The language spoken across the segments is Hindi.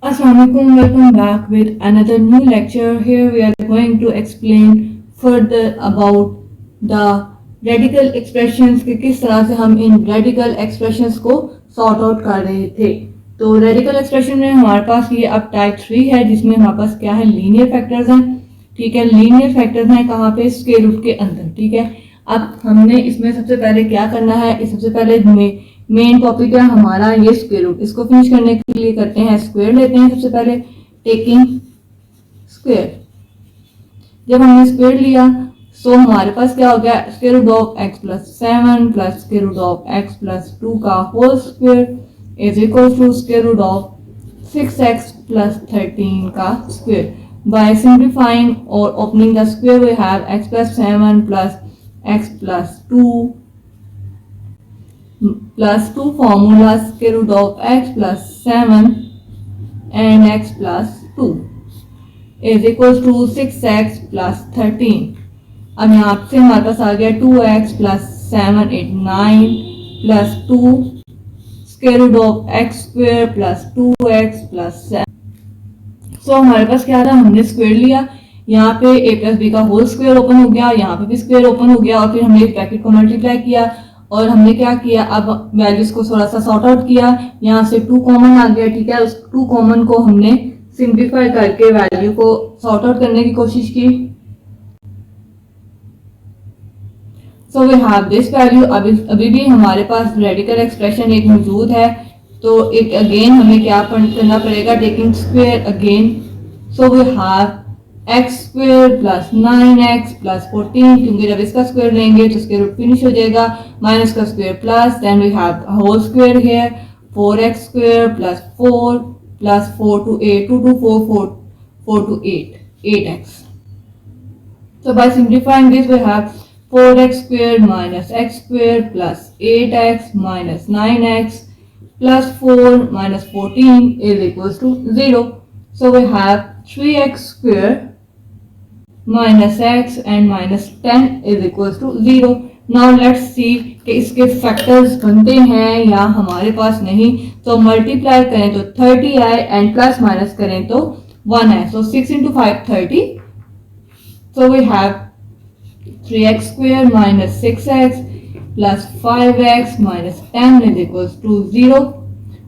Assalamualaikum, welcome back with another new lecture. Here we are going to explain further about the radical expressions कि किस तरह से हम इन radical expressions को sort out कर रहे थे। तो radical expression में हमारे पास ये अब टाइप 3 है जिसमें हमारे पास क्या है, लीनियर फैक्टर्स हैं। ठीक है, लीनियर फैक्टर्स हैं कहाँ पे, स्क्वायर रूट के अंदर। ठीक है, अब हमने इसमें सबसे पहले क्या करना है, इस सबसे पहले मेन टॉपिक है हमारा ये स्क्वायर रूट। इसको फिनिश करने के लिए करते हैं स्क्वायर लेते हैं सबसे पहले, टेकिंग स्क्वायर। जब हमने स्क्वायर लिया सो हमारे पास क्या हो गया, square root of x plus 7 plus square root of x plus 2 का whole square is equal to square root of 6x plus 13 का स्क्वायर। बाय सिंप्लीफाइंग और opening the square we have x plus 7 plus x plus 2 plus 2 formulas square root of x plus 7 and x plus 2 is equals to 6x plus 13। अब यहाँ से हमारे पास आ गया 2x plus 7 8 9 plus 2 square root of x square plus 2x plus 7। सो हमारे पास क्या था, हमने स्क्वायर लिया, यहाँ पे a प्लस बी का होल स्क्वायर ओपन हो गया, यहाँ पे भी स्क्वायर ओपन हो गया और फिर हमने ब्रैकेट को मल्टीप्लाई किया और हमने क्या किया, अब वैल्यूज को थोड़ा सा सॉर्ट आउट किया। यहाँ से 2 कॉमन आ गया। ठीक है, उस 2 कॉमन को हमने सिंप्लीफाई करके वैल्यू को सॉर्ट आउट करने की कोशिश की। So we have this value. अभी भी हमारे पास रेडिकल एक्सप्रेशन एक मौजूद है, तो एक अगेन हमें क्या करना पड़ेगा, taking square again. So we have x square plus 9x plus 14, क्योंकि जब इसका स्क्वायर लेंगे तो स्क्वायर रूट फिनिश हो जाएगा, माइनस का square plus, then we have whole square here 4x square plus 4 plus 4 to 8 2 to 4 to 8x। So by simplifying this we have 4x square minus x square plus 8x minus 9x plus 4 minus 14 is equals to 0। So we have 3x square minus x and minus 10 is equals to 0। Now let's see कि इसके फैक्टर्स बनते हैं या हमारे पास नहीं। तो मल्टीप्लाई करें तो 30 आए एंड प्लस माइनस करें तो 1 है। So 6 into 5 30। So we have 3x square minus 6x plus 5x minus 10 is equals to 0।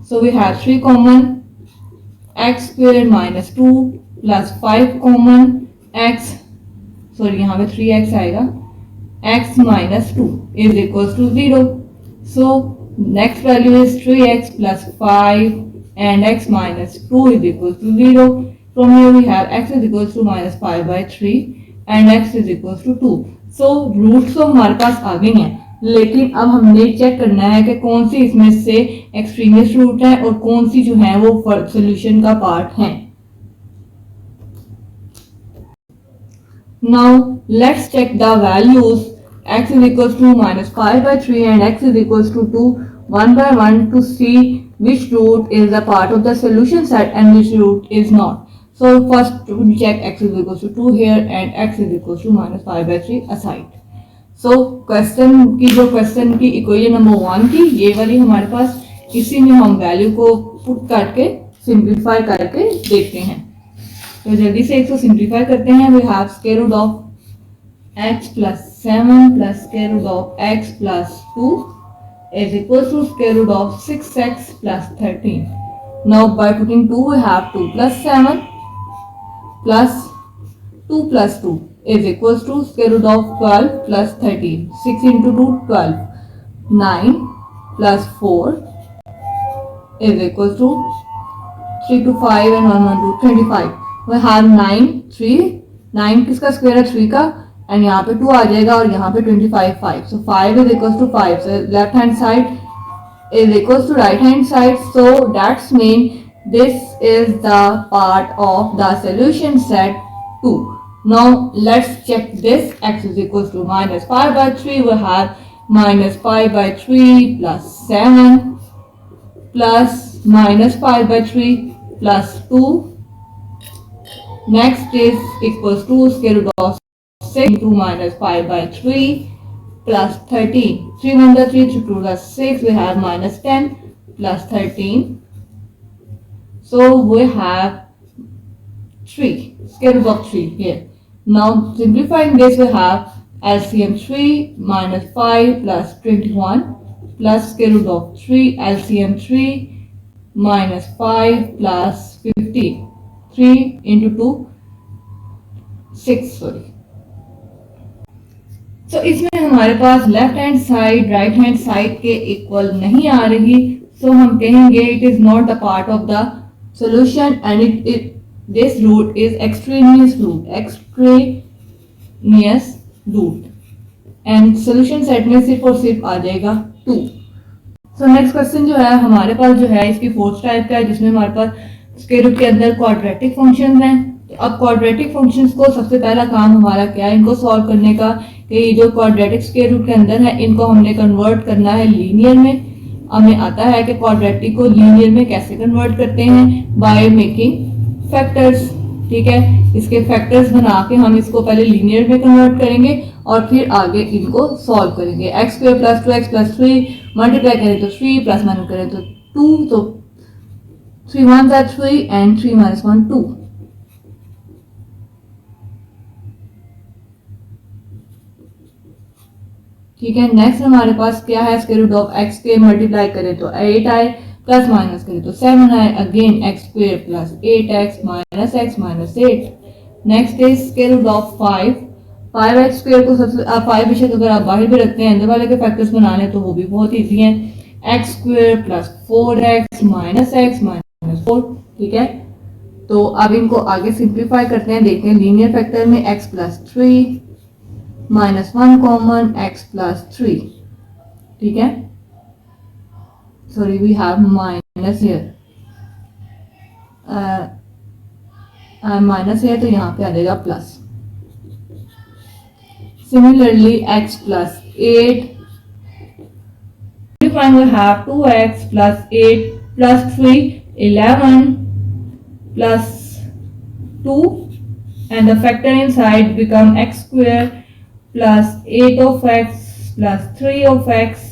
So we have 3 common, x square minus 2 plus 5 common, x sorry यहाँ पे 3x आएगा, x minus 2 is equals to 0। So next value is 3x plus 5 and x minus 2 is equals to 0। From here we have x is equals to minus 5 by 3 and x is equals to 2। So roots तो हमारे पास आ गई हैं, लेकिन अब हमने चेक करना है कि कौन सी इसमें से एक्सट्रीमिस्ट रूट है और कौन सी जो है वो सोल्यूशन का पार्ट है। Now let's check the values x is equals to minus 5 by 3 and x is equals to 2 one by one to see which root is a part of the solution set and which root is not। So first we check x is equals to 2 here and x is equals to minus 5 by 3 aside। So question की इक्वेशन नंबर 1 की ये वाली हमारे पास, इसी में हम वैल्यू को पुट करके सिंप्लीफाई करके देखते हैं। तो जल्दी से इसको सिंप्लीफाई करते हैं। We have square root of x plus 7 plus square root of x plus 2 is equal to square root of 6x plus 13। Now by putting 2 we have 2 plus 7 plus 2 plus 2 is equals to square root of 12 plus 13। 6 into 2 12, 9 plus 4 is equals to 3 to 5 and 1 1 2 25। we have 9 3 9 किसका स्क्वायर है 3 का एंड यहाँ पे 2 आ जाएगा और यहाँ पे 25 5। so 5 is equals to 5। so left hand side is equals to right hand side। so that's mean this is the part of the solution set 2। Now let's check this। x is equals to minus 5 by 3 we have minus 5 by 3 plus 7 plus minus 5 by 3 plus 2। next is equals to square root of 6 into minus 5 by 3 plus 13। 3 1 the 3 2 the 6 we have minus 10 plus 13। So we have 3, square root of 3 here. Now simplifying this, we have LCM 3 minus 5 plus 21 plus square root of 3 LCM 3 minus 5 plus 50. 3 into 2 6 sorry. तो इसमें हमारे पास left hand side right hand side के इक्वल नहीं आ रही, सो हम कहेंगे it is not a part of the solution and it this root is extraneous root and solution set में सिर्फ और सिर्फ आ जाएगा 2। सो नेक्स्ट क्वेश्चन जो है हमारे पास जो है इसकी फोर्थ टाइप का है, जिसमें हमारे पास स्क्वायर रूट के अंदर क्वाड्रेटिक फंक्शंस हैं। तो अब क्वाड्रेटिक फंक्शंस को सबसे पहला काम हमारा क्या है, इनको सॉल्व करने का, कि ये जो क्वाड्रेटिक स्क्वायर रूट के अंदर है इनको हमने कन्वर्ट करना है लीनियर में। हमें आता है कि क्वाड्रेटिक को लीनियर में कैसे कन्वर्ट करते हैं, बाय मेकिंग फैक्टर्स। ठीक है, इसके फैक्टर्स बना के हम इसको पहले लीनियर में कन्वर्ट करेंगे और फिर आगे इनको सॉल्व करेंगे। X square plus 2x plus 3 multiply करें तो 3 प्लस माइनस करें तो 2, तो 3 1 are 3 and 3 minus 1 2। ठीक है, नेक्स्ट हमारे पास क्या है, स्क्वायर रूट ऑफ एक्स के मल्टीप्लाई करें तो 8 आए, प्लस माइनस करें तो 7 आए, again x square plus 8x minus x minus 8। Next is square root of 5x square को सबसे 5 बेशक अगर आप बाहर भी रखते हैं अंदर वाले के फैक्टर्स बना लें तो वो भी बहुत ईजी है, x square plus 4x minus x minus 4। ठीक है, तो अब इनको आगे सिंप्लीफाई करते हैं, देखते हैं लीनियर फैक्टर में x plus 3 minus 1 common x plus 3। ठीक है, sorry we have minus here, minus है तो यहाँ पे आ जाएगा plus. Similarly, x plus 8. We have 2x plus 8 plus 3, 11 plus 2, and the factor inside become x square plus 8 of x plus 3 of x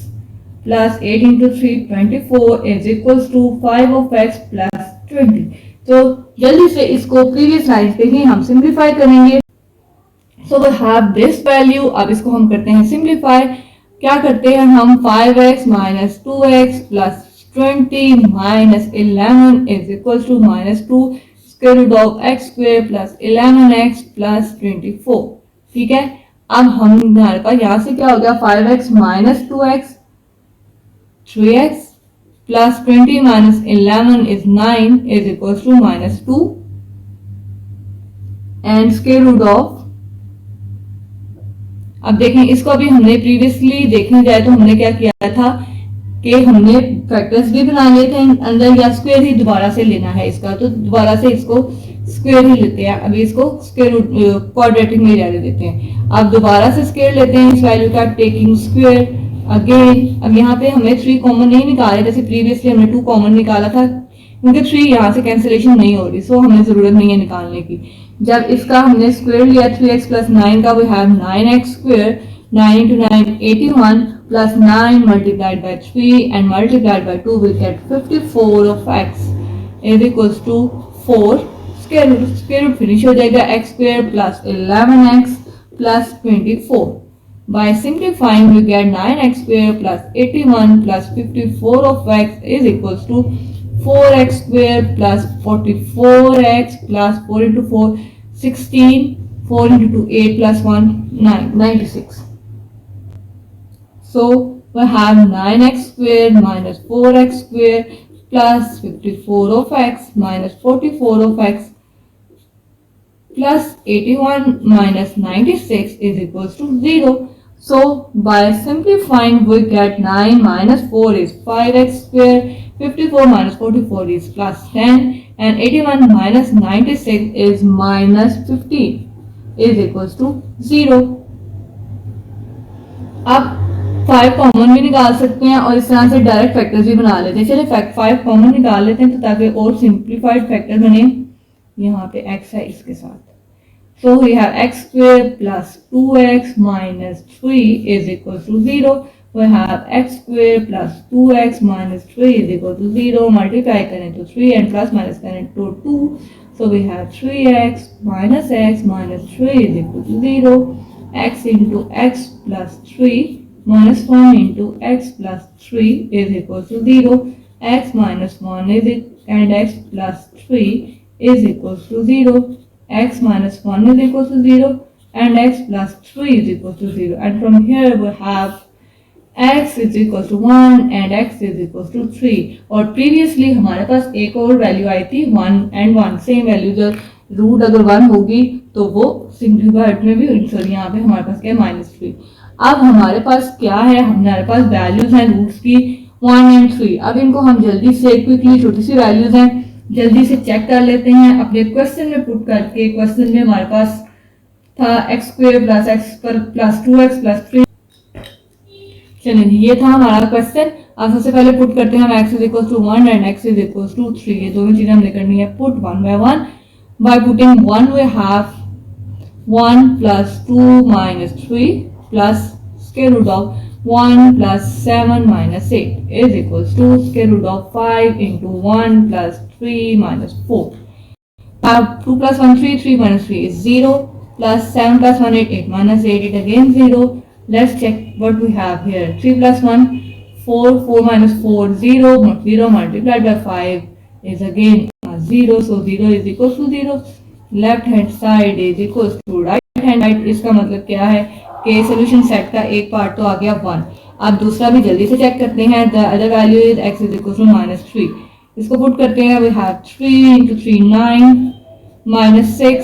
plus 8 into 3 24 is equals to 5 of x plus 20। तो जल्दी से इसको प्रीवियस लाइन पे ही हम सिंप्लीफाई करेंगे। So we have this value, अब इसको हम करते हैं सिंप्लीफाई। क्या करते हैं हम, 5x minus 2x plus 20 minus 11 is equal to minus 2 square root of x square plus 11x plus 24। ठीक है, अब हम हमारे पास यहाँ से क्या हो गया, 5x minus 2x 3x plus 20 minus 11 is 9 is equal to minus 2 and square root of. अब देखें इसको, अभी हमने प्रीवियसली देखने जाए तो हमने क्या किया था कि हमने फैक्टर्स भी बना लिए थे अंदर, या स्क्वायर ही दोबारा से लेना है इसका, तो दोबारा से इसको स्क्वायर ही लेते हैं। अभी इसको स्क्वायर रूट क्वाड्रेटिक में जाने देते हैं। अब दोबारा से स्क्वायर लेते हैं इस वैल्यू का, टेकिंग स्क्वायर अगेन। अब यहाँ पे हमें 3 कॉमन नहीं निकाले, जैसे प्रीवियसली हमने 2 कॉमन निकाला था, क्योंकि 3 यहाँ से कैंसिलेशन नहीं हो रही, सो हमें जरूरत नहीं है निकालने की। जब इसका हमने स्क्वायर लिया 3x प्लस 9 का, we have 9x square, 9 into 9 81 plus 9 multiplied by 3 and multiplied by 2 will get 54 of x is equals to 4 square root finish हो जाएगा, x square plus 11x plus 24। By simplifying we get 9x square plus 81 plus 54 of x is equals to 4x square plus 44x plus 4 into 4 16, 4 into 2 8 plus 1 9 96। So we have 9x square minus 4x square plus 54 of x minus 44 of x plus 81 minus 96 is equals to 0. So by simplifying we get 9 minus 4 is 5x square, 54 minus 44 is plus 10 and 81 minus 96 is minus 15 is equals to 0। अब 5 कॉमन भी निकाल सकते हैं और इस तरह से डायरेक्ट फैक्टर्स भी बना लेते हैं। चलिए 5 कॉमन निकाल लेते हैं तो ताकि और सिंप्लीफाइड फैक्टर बने। यहाँ पे x है इसके साथ, so we have x square plus 2x minus 3 is equal to 0। we have x square plus 2x minus 3 is equal to 0. Multiply करें तो 3 and plus minus करें तो 2. So we have 3x minus 3 is equal to 0. X into x plus 3 minus 1 into x plus 3 is equal to 0. X minus 1 is it and x plus 3 is equal to 0. X minus 1 is equal to 0 and x plus 3 is equal to 0. And from here we have x is equal to 1 and x is equal to 3. और प्रीवियसली हमारे पास एक और वैल्यू आई थी 1 and 1. सेम वैल्यू जब रूट अगर 1 होगी तो वो सिंप्लीफाइड में भी सॉरी यहाँ पे हमारे पास क्या है -3. अब हमारे पास क्या है, हमारे पास वैल्यूज हैं रूट्स की 1 and 3. अब इनको हम जल्दी से क्विकली छोटी सी वैल्यूज हैं जल्दी से चेक कर लेते हैं अपने क्वेश्चन में पुट करके. क्वेश्चन में हमारे पास था x square plus x plus 2x plus 3. चलिए ये था हमारा क्वेश्चन. अब सबसे पहले पुट करते हैं हम x is equal to 1 and x is equal to 3. ये दोनों चीजें हमने करनी है put 1 by 1. By putting 1 we have 1 plus 2 minus 3 plus square root of 1 plus 7 minus 8 is equals to square root of 5 into 1 plus 3 minus 4. Now 2 plus 1 3, 3 minus 3 is 0, plus 7 plus 1 8, 8 minus 8 it again 0. Let's check what we have here. 3 plus 1 4, 4 minus 4 0, 0 multiplied by 5 is again 0, so 0 is equals to 0. Left hand side is equals to right hand side. इसका मतलब क्या है कि सोल्यूशन सेट का एक पार्ट तो आ गया 1. अब दूसरा भी जल्दी से चेक करते हैं. The other value is x is equal to -3. इसको पुट करते हैं. We have 3 into 3 9 minus 6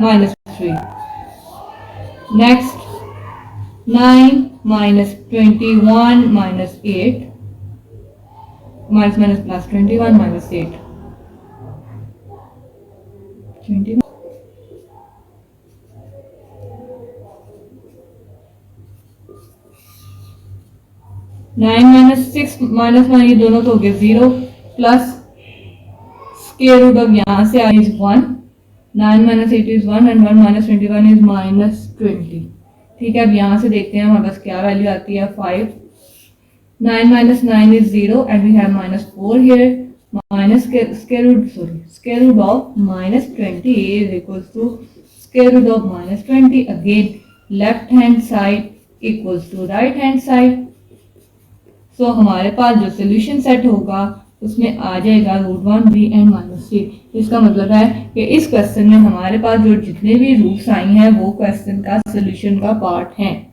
minus 3. Next 9 minus 21 minus 8 minus plus 21 minus 8 21. 9 minus 6 minus 1 ये दोनों तो हो गए 0 प्लस स्क्वायर रूट ऑफ यहाँ से I is 1. 9 minus 8 is 1 and 1 minus 21 is -20. ठीक है, अब यहाँ से देखते हैं हमारे पास क्या वैल्यू आती है 5. 9 minus 9 is 0 and we have -4 here. Minus square root of -20 is equals to square root of -20. Again left hand side equals to right hand side. तो हमारे पास जो सोल्यूशन सेट होगा उसमें आ जाएगा √1 3 एंड -3. इसका मतलब है कि इस क्वेश्चन में हमारे पास जो जितने भी रूट्स आई हैं वो क्वेश्चन का सोल्यूशन का पार्ट हैं.